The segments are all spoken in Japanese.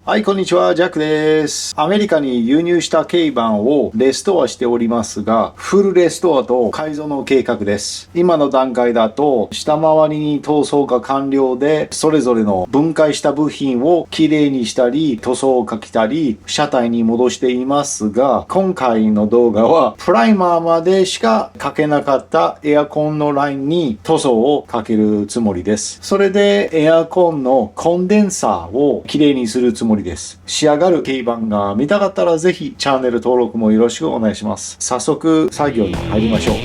はい、こんにちは、ジャックです。アメリカに輸入した軽バンをレストアしておりますが、フルレストアと改造の計画です。今の段階だと、下回りに塗装が完了で、それぞれの分解した部品をきれいにしたり、塗装をかけたり、車体に戻していますが、今回の動画は、プライマーまでしかかけなかったエアコンのラインに塗装をかけるつもりです。それで、エアコンのコンデンサーをきれいにするつもりです。仕上がる軽バンが見たかったらぜひチャンネル登録もよろしくお願いします。早速作業に入りましょう。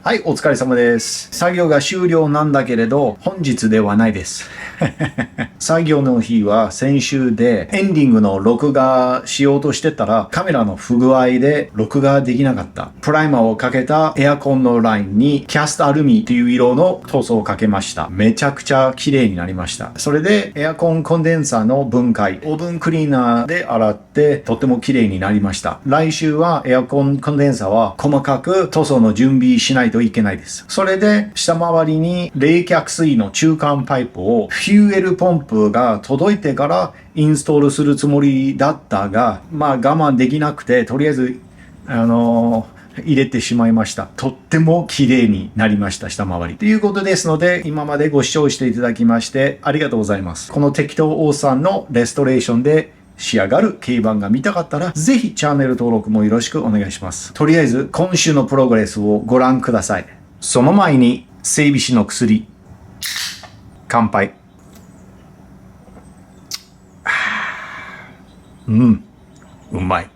はい、お疲れ様です。作業が終了なんだけれど、本日ではないです。作業の日は先週で、エンディングの録画しようとしてたら、カメラの不具合で録画できなかった。プライマーをかけたエアコンのラインに、キャストアルミという色の塗装をかけました。めちゃくちゃ綺麗になりました。それで、エアコンコンデンサーの分解、オーブンクリーナーで洗って、とっても綺麗になりました。来週はエアコンコンデンサーは細かく塗装の準備しないといけないです。それで、下回りに冷却水の中間パイプをフューエルポンプが届いてからインストールするつもりだったが、我慢できなくて、とりあえず、入れてしまいました。とっても綺麗になりました、下回り。ということですので、今までご視聴していただきましてありがとうございます。この適当王さんのレストレーションで仕上がる軽バンが見たかったら、ぜひチャンネル登録もよろしくお願いします。とりあえず、今週のプログレスをご覧ください。その前に、整備士の薬。乾杯。うまい。